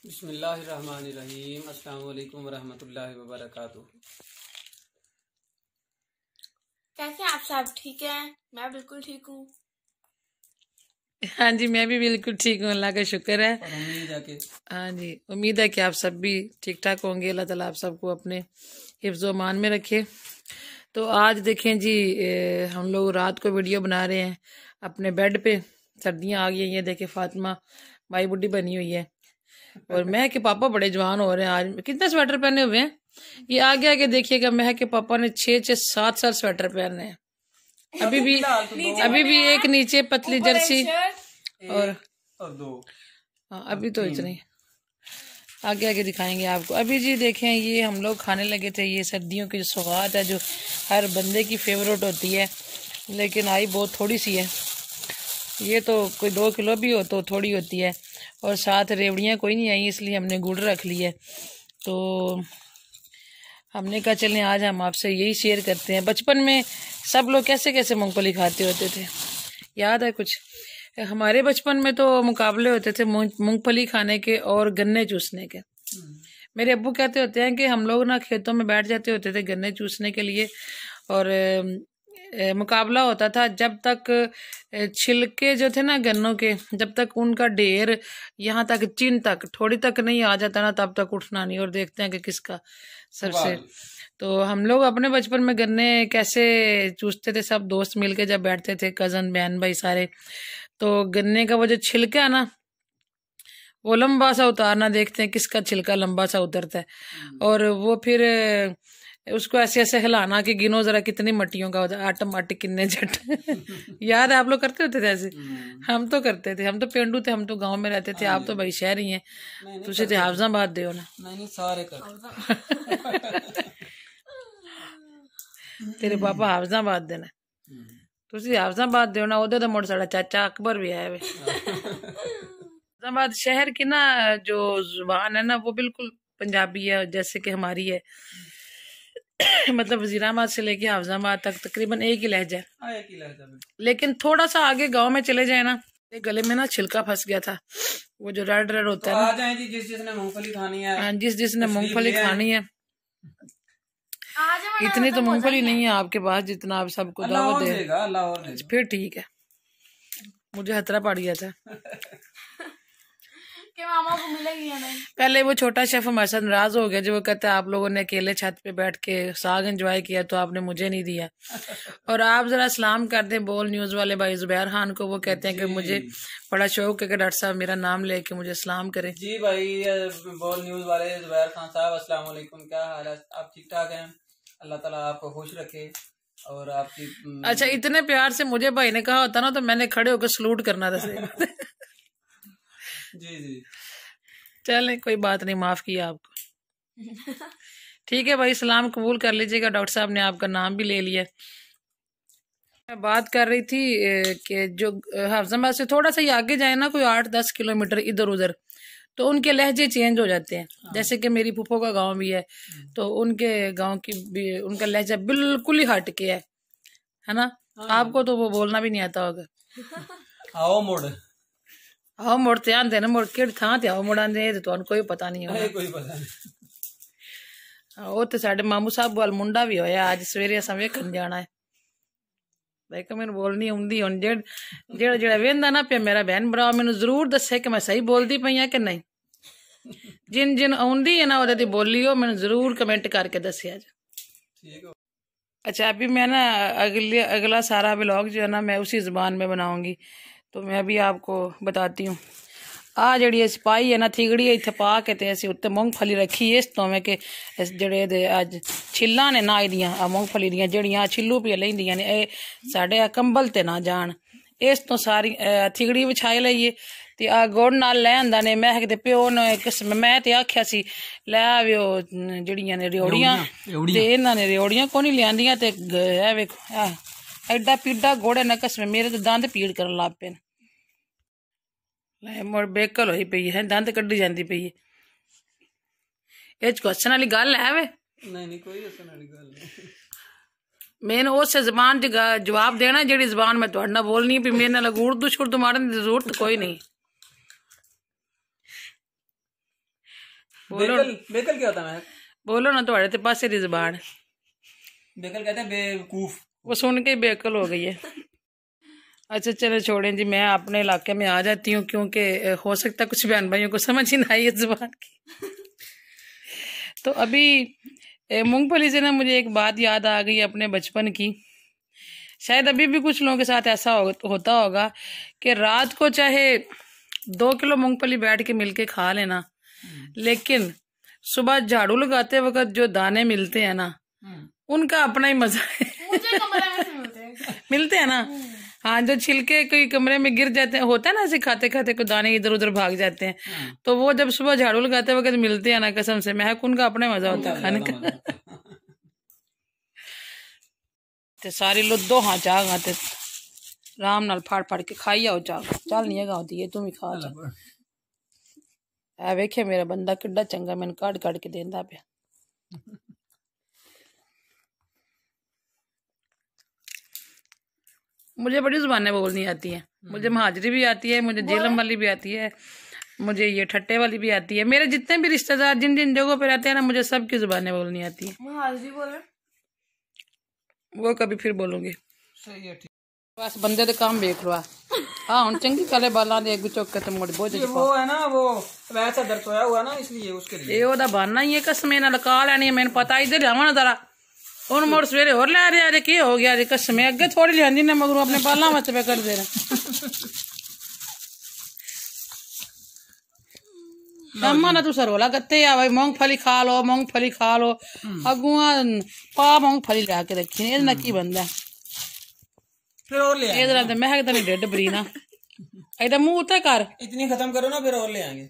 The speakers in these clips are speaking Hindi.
बिस्मिल्लाहिर्रहमानिर्रहीम। अस्सलाम वालेकुम वरहमतुल्लाहि वबरकातुहू। कैसे आप सब? ठीक है, मैं बिल्कुल ठीक हूँ। हाँ जी, मैं भी बिल्कुल ठीक हूँ, अल्लाह का शुक्र है। और उम्मीद है कि हाँ जी, उम्मीद है कि आप सब भी ठीक ठाक होंगे। अल्लाह ताला आप सबको अपने हिफ्ज़ व अमान में रखे। तो आज देखें जी, हम लोग रात को वीडियो बना रहे हैं अपने बेड पे। सर्दियाँ आ गई हैं, ये देखे फातिमा माई बुड्ढी बनी हुई है और मैं के पापा बड़े जवान हो रहे हैं। आज कितने स्वेटर पहने हुए हैं, ये आगे आगे देखिएगा। मैं के पापा ने 6-7 स्वेटर पहने हैं। अभी भी एक नीचे पतली जर्सी और दो। हाँ, अभी तो इतनी आगे आगे दिखाएंगे आपको। अभी जी देखें, ये हम लोग खाने लगे थे। ये सर्दियों की जो सौगात है, जो हर बंदे की फेवरेट होती है, लेकिन आई बहुत थोड़ी सी है। ये तो कोई 2 किलो भी हो तो थोड़ी होती है। और साथ रेवड़ियाँ कोई नहीं आई, इसलिए हमने गुड़ रख ली है। तो हमने कहा चलें आज हम आपसे यही शेयर करते हैं। बचपन में सब लोग कैसे कैसे मूंगफली खाते होते थे, याद है कुछ? हमारे बचपन में तो मुकाबले होते थे मूंगफली खाने के और गन्ने चूसने के। मेरे अब्बू कहते होते हैं कि हम लोग ना खेतों में बैठ जाते होते थे गन्ने चूसने के लिए, और मुकाबला होता था जब तक छिलके जो थे ना गन्नों के, जब तक उनका ढेर यहाँ तक चिन तक थोड़ी तक नहीं आ जाता ना, तब तक उठना नहीं। और देखते हैं कि किसका सबसे। तो हम लोग अपने बचपन में गन्ने कैसे चूसते थे, सब दोस्त मिलके जब बैठते थे, कजन बहन भाई सारे। तो गन्ने का वो जो छिलका है ना, वो लंबा सा उतारना, देखते हैं किसका छिलका लंबा सा उतरता है। और वो फिर उसको ऐसे ऐसे हिलाना कि गिनो जरा कितनी मट्टियों का होता है, ऑटोमेटिक किन्ने झट। याद है, आप लोग करते होते थे ऐसे? हम तो करते थे, हम तो पेंडू थे, हम तो गांव में रहते थे। आप तो भाई शहर ही हैं, तुझे तो हाफजाबाद दे ना। नहीं सारे कर तेरे पापा हाफजाबाद देना, तुझे हाफजाबाद दे ना। उधर तो मुड़ साड़ा चाचा अकबर भी आया वे। हाफजाबाद शहर की ना जो जुबान है ना, वो बिल्कुल पंजाबी है, जैसे कि हमारी है। मतलब वजीराबाद से लेके हाफजाबाद तक तकरीबन एक ही लहजा है। लेकिन थोड़ा सा आगे गांव में चले जाए ना, गले में ना छिलका फंस गया था, वो जो रेड रेड होता है ना। जिस जिसने मूंगफली खानी है, जिस जिसने मूंगफली खानी है। इतनी तो मूंगफली नहीं है आपके पास जितना आप सबको दावत दे। फिर ठीक है, मुझे खतरा पड़ गया था कि मामा को मिलेगी या नहीं। पहले वो छोटा शेफ हमारे साथ नाराज हो गया, जो वो कहता है आप लोगों ने अकेले छत पे बैठ के साग एंजॉय किया तो आपने मुझे नहीं दिया। और आप जरा सलाम कर दें बोल न्यूज वाले भाई जुबैर खान को। वो कहते हैं कि मुझे बड़ा शौक है कि डॉक्टर साहब मेरा नाम लेके मुझे सलाम करें। जी भाई, बोल न्यूज वाले जुबैर खान साहब, अस्सलाम वालेकुम, क्या हाल है? आप ठीक ठाक हैं? अल्लाह ताला आपको खुश रखे और आपकी। अच्छा, इतने प्यार से मुझे भाई ने कहा होता ना तो मैंने खड़े होकर सलूट करना था। जी जी, चले कोई बात नहीं, माफ किया आपको। ठीक है भाई, सलाम कबूल कर लीजिएगा, डॉक्टर साहब ने आपका नाम भी ले लिया। मैं बात कर रही थी कि जो हाफजाबाद से थोड़ा सा ही आगे जाए ना, कोई 8-10 किलोमीटर इधर उधर, तो उनके लहजे चेंज हो जाते हैं। जैसे कि मेरी फूफो का गांव भी है, तो उनके गांव की भी उनका लहजा बिल्कुल ही हट के है ना। आपको तो वो बोलना भी नहीं आता होगा। आओ मोड़, आओ मोड़ ते आंदे ना, मोड़ केड़ी थां ते आओ मोड़ आंदे, तो तुहानू कोई पता नहीं होगा। कोई पता नहीं। वो तो साडे मामू साहब वाल मुंडा भी होया, अज सवेरे असां वेखन जाना है। देखो मैंने बोलनी आउंदी हुण, जेड़ा जेड़ा वेंदा ना पे मेरा बहन भरा, मैनू जरूर दसे कि मैं सही बोलदी पई हां कि नहीं। जिन जिन आउंदी है ना ओहदे दी बोलियो, मैनू जरूर कमेंट करके दसिया जी। अच्छा, अभी मैं ना अगला सारा व्लॉग जो है ना, मैं उसी जुबान में बनाऊंगी। तो मैं अभी आपको बताती हूँ। आ जड़ी अस पाई है ना थिगड़ी, इत्थे पा के ते असीं उत्ते मूंगफली रखी इस तो में कि जेड़े दे अज छिल्लां ने ना एदियां मूंगफली दियां जड़ियां छिल्लू पी लैंदियां ने, ए साडे कंबल ते ना जान। इस तो सारी थिगड़ी विछाई लईए ते आ गुड़ नाल लै आंदा ने। मैं ते प्यो ने किस्म, मैं ते आख्या सी लै आवियो जड़ियां ने रेवड़ियां, ते इन्हां ने रेवड़ियां कोनी लियांदियां ते ऐ वेखो एडा पीडा गुड़ है ना कसम, मेरे तो दंद पीड़ करन लग पे। मुड़ बेकल होई पई है, दंद कड्डी जांदी पई है। ये च हस्सण वाली गल है वे? नहीं कोई हस्सण वाली गल नहीं। मैंने उस जबान च जवाब देना जेड़ी जबान मैं तुहाडे नाल बोलनी, भी मेरे नाल उर्दू शुर्दू मारन दी जरूरत कोई नहीं। बोलो बेकल क्या होता है? बोलो ना, तुम्हारे तो पास से जुबान। बेकल कहते हैं बेवकूफ। वो सुन के बेकल हो गई है। अच्छा चलो छोड़ें जी, मैं अपने इलाके में आ जाती हूँ, क्योंकि हो सकता है कुछ बहन भाइयों को समझ ही ना आई इस जुबान की। तो अभी मूंगफली से ना मुझे एक बात याद आ गई अपने बचपन की। शायद अभी भी कुछ लोगों के साथ ऐसा होता होगा कि रात को चाहे 2 किलो मूंगफली बैठ के मिलके खा लेना, लेकिन सुबह झाड़ू लगाते वक्त जो दाने मिलते हैं ना, उनका अपना ही मजा है। मुझे कमरे में से मिलते हैं। मिलते हैं ना, हाँ, जो छिलके कोई कमरे में गिर जाते हैं, होता है ना ऐसे खाते खाते को दाने इधर उधर भाग जाते हैं, तो वो जब सुबह झाड़ू लगाते वक्त मिलते हैं ना, कसम से महक उनका अपना मजा होता है खाने का। ते सारी लो 2 हाथ चाह खाते राम नाल फाड़ फाड़ के खाई आओ चाह। चल नहीं है गाँव तुम ही खा जा। है वेखे मेरा बंदा किड्डा चंगा, मैंने काट काट के देंदा पे। मुझे बड़ी जुबानें बोलनी आती है। मुझे महाजरी भी आती है, मुझे जेलम वाली भी आती है, मुझे ये ठट्टे वाली भी आती है। मेरे जितने भी रिश्तेदार जिन जिन जगहों पे रहते हैं ना, मुझे सबकी जुबानें बोलनी आती है। महाजरी बोले वो कभी फिर बोलूंगी। सही है, ठीक। बस बंदे तो काम देख लो। हाँ हूँ चंगी काले बाला दे चौक के मोड़ बहुत वो है ना, वो वैसा दर्द सोया हुआ ना, इसलिए उसके लिए ये ओदा बहाना ही है। कसम ना लगा लेनी है, मैंने पता इधर जावा ना तारा उन मोड़ सवेरे और लै रहे अरे की हो गया अरे कसम अगे थोड़ी लियांदी ने मगर अपने बाला मत पे कर दे रहे। अम्मा ना तू सरोला करते आ भाई, मूंगफली खा लो मूंगफली खा लो। अगुआ पा मूंगफली ला के रखी ने की बंदा फिर और ले आएंगे। महक तो नहीं डेड बरी ना इधर मुंह उतर कर इतनी खत्म करो ना, फिर और ले आएंगे।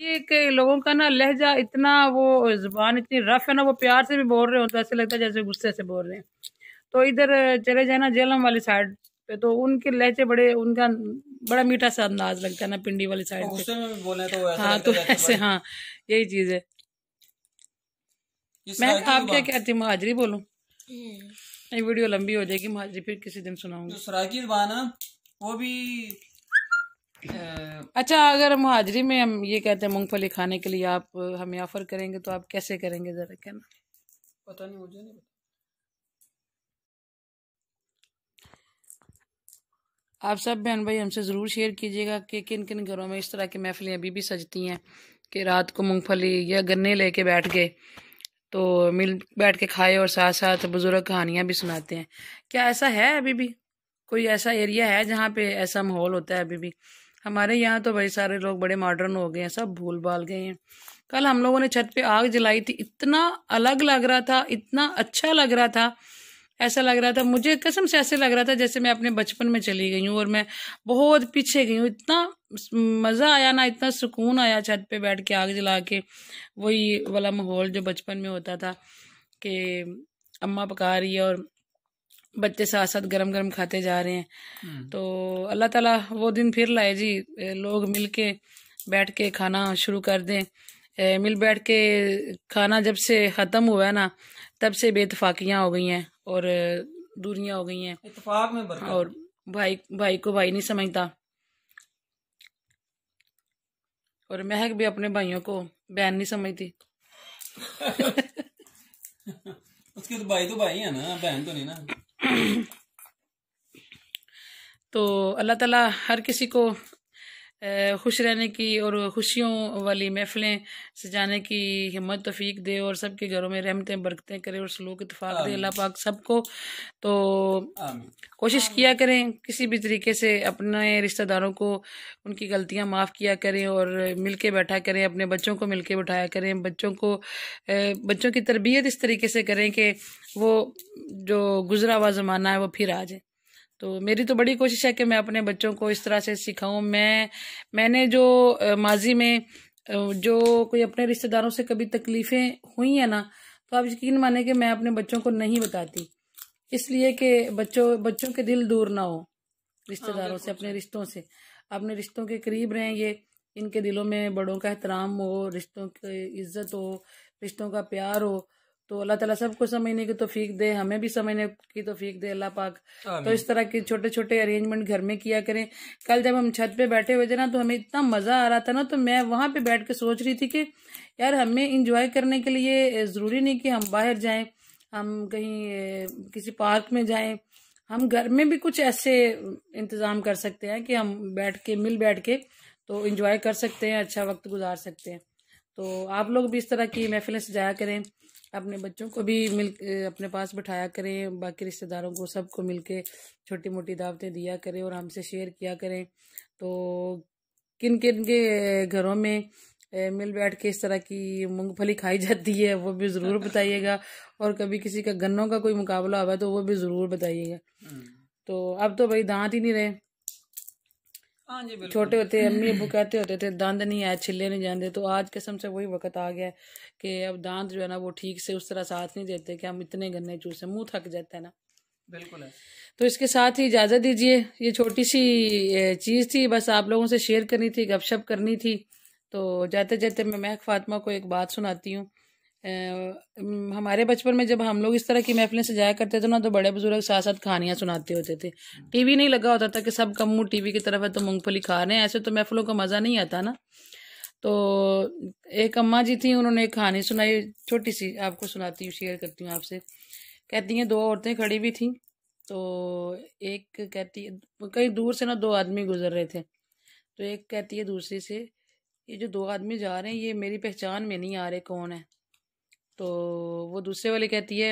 ये कि लोगों का ना लहजा इतना, वो जुबान इतनी रफ है ना, वो प्यार से भी बोल रहे हो तो ऐसे लगता है जैसे गुस्से से बोल रहे हैं। तो इधर चले जाए ना जेलम वाली साइड पे, तो उनके लहजे बड़े, उनका बड़ा मीठा सा अंदाज लगता है ना, पिंडी वाली साइड पे। गुस्से में बोले तो ऐसा हाँ तो ऐसे, हाँ यही चीज है। मैं आप क्या कहती हूँ, महाजरी बोलूं? ये वीडियो लंबी हो जाएगी, महाजरी फिर किसी दिन सुनाऊंगी। जो सराकी जुबान है वो भी अच्छा, अगर मुहाजरी में हम ये कहते हैं मूंगफली खाने के लिए आप हमें ऑफर करेंगे तो आप कैसे करेंगे, जरा कहना। पता नहीं, मुझे नहीं पता। आप सब बहन भाई हमसे ज़रूर शेयर कीजिएगा कि किन किन घरों में इस तरह की महफिलें अभी भी सजती हैं कि रात को मूंगफली या गन्ने लेके बैठ गए तो मिल बैठ के खाए, और साथ साथ बुजुर्ग कहानियाँ भी सुनाते हैं। क्या ऐसा है अभी भी? कोई ऐसा एरिया है जहाँ पे ऐसा माहौल होता है अभी भी? हमारे यहाँ तो भाई सारे लोग बड़े मॉडर्न हो गए हैं, सब भूल भाल गए हैं। कल हम लोगों ने छत पे आग जलाई थी, इतना अलग लग रहा था, इतना अच्छा लग रहा था, ऐसा लग रहा था मुझे कसम से, ऐसे लग रहा था जैसे मैं अपने बचपन में चली गई हूँ और मैं बहुत पीछे गई हूँ। इतना मज़ा आया ना, इतना सुकून आया छत पे बैठ के आग जला के, वही वाला माहौल जो बचपन में होता था कि अम्मा पका रही है और बच्चे साथ साथ गरम गरम खाते जा रहे हैं। तो अल्लाह ताला वो दिन फिर लाए जी, लोग मिल के बैठ के खाना शुरू कर दें। मिल बैठ के खाना जब से ख़त्म हुआ है ना, तब से बेइतफाकियाँ हो गई हैं और दूरियां हो गई हैं। इत्तेफाक में बरकत। और भाई को भाई नहीं समझता, और महक भी अपने भाइयों को बहन नहीं समझती। उसके तो भाई है ना, बहन तो नहीं ना। तो अल्लाह ताला हर किसी को खुश रहने की और खुशियों वाली महफिलें सजाने की हिम्मत तौफीक दे, और सबके घरों में रहमतें बरकतें करे और सलूक इत्तेफाक दे अल्लाह पाक सबको। तो कोशिश किया करें किसी भी तरीके से अपने रिश्तेदारों को उनकी गलतियां माफ़ किया करें, और मिलके बैठा करें, अपने बच्चों को मिलके बैठाया करें, बच्चों की तरबियत इस तरीके से करें कि वो जो गुजरा हुआ ज़माना है वो फिर आ जाए। तो मेरी तो बड़ी कोशिश है कि मैं अपने बच्चों को इस तरह से सिखाऊं। मैंने जो माजी में जो कोई अपने रिश्तेदारों से कभी तकलीफ़ें हुई हैं ना, तो आप यकीन माने कि मैं अपने बच्चों को नहीं बताती, इसलिए कि बच्चों के दिल दूर ना हो रिश्तेदारों से, अपने रिश्तों से। अपने रिश्तों के करीब रहें, ये इनके दिलों में बड़ों का एहतराम हो, रिश्तों की इज्जत हो, रिश्तों का प्यार हो, तो अल्लाह ताला सबको समझने की तौफीक दे, हमें भी समझने की तौफीक दे अल्लाह पाक। तो इस तरह के छोटे छोटे अरेंजमेंट घर में किया करें। कल जब हम छत पे बैठे हुए थे ना, तो हमें इतना मजा आ रहा था ना, तो मैं वहां पे बैठ के सोच रही थी कि यार हमें इंजॉय करने के लिए जरूरी नहीं कि हम बाहर जाएं, हम कहीं किसी पार्क में जाएं, हम घर में भी कुछ ऐसे इंतजाम कर सकते हैं कि हम बैठ के तो इंजॉय कर सकते हैं, अच्छा वक्त गुजार सकते हैं। तो आप लोग भी इस तरह की महफिलें सजाया करें, अपने बच्चों को भी अपने पास बिठाया करें, बाकी रिश्तेदारों को सबको मिलके छोटी मोटी दावतें दिया करें और हमसे शेयर किया करें। तो किन किन के घरों में मिल बैठ के इस तरह की मूंगफली खाई जाती है वो भी ज़रूर बताइएगा, और कभी किसी का गन्नों का कोई मुकाबला हुआ तो वो भी ज़रूर बताइएगा। तो अब तो भाई दांत ही नहीं रहे। हाँ जी, छोटे होते अम्मी अबू कहते होते थे दांत नहीं आए छिले नहीं जाते, तो आज कसम से वही वक्त आ गया कि अब दांत जो है ना वो ठीक से उस तरह साथ नहीं देते कि हम इतने गन्ने चूसे, मुंह थक जाता है ना। बिल्कुल है। तो इसके साथ ही इजाजत दीजिए, ये छोटी सी चीज थी, बस आप लोगों से शेयर करनी थी, गपशप करनी थी। तो जाते जाते मैं महक फातिमा को एक बात सुनाती हूँ। हमारे बचपन में जब हम लोग इस तरह की महफिलें सजाया करते थे ना, तो बड़े बुजुर्ग साथ साथ कहानियां सुनाते होते थे। टीवी नहीं लगा होता था कि सब का मुंह टीवी की तरफ है तो मूंगफली खा रहे हैं, ऐसे तो महफिलों का मजा नहीं आता ना। तो एक अम्मा जी थी, उन्होंने एक कहानी सुनाई छोटी सी, आपको सुनाती हूँ, शेयर करती हूँ आपसे। कहती हैं दो औरतें खड़ी भी थी, तो एक कहती है कहीं दूर से ना दो आदमी गुजर रहे थे, तो एक कहती है दूसरी से ये जो दो आदमी जा रहे हैं ये मेरी पहचान में नहीं आ रहे, कौन है? तो वो दूसरे वाली कहती है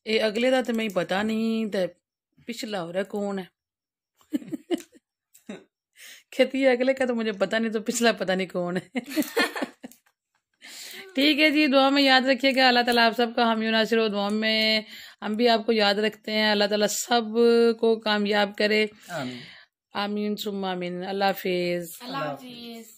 ये अगले का तो मैं पता नहीं, तो पिछला हो रहा कौन है? कहती है अगले का तो मुझे पता नहीं, तो पिछला पता नहीं कौन है। ठीक है जी, दुआ में याद रखिएगा। अल्लाह ताला आप सबका हामी नासिर हो, दुआ में हम भी आपको याद रखते हैं। अल्लाह ताला सब को कामयाब करे। आमीन आमीन सुम्मा आमीन। अल्लाह हाफिज। अल्लाह हाफिज।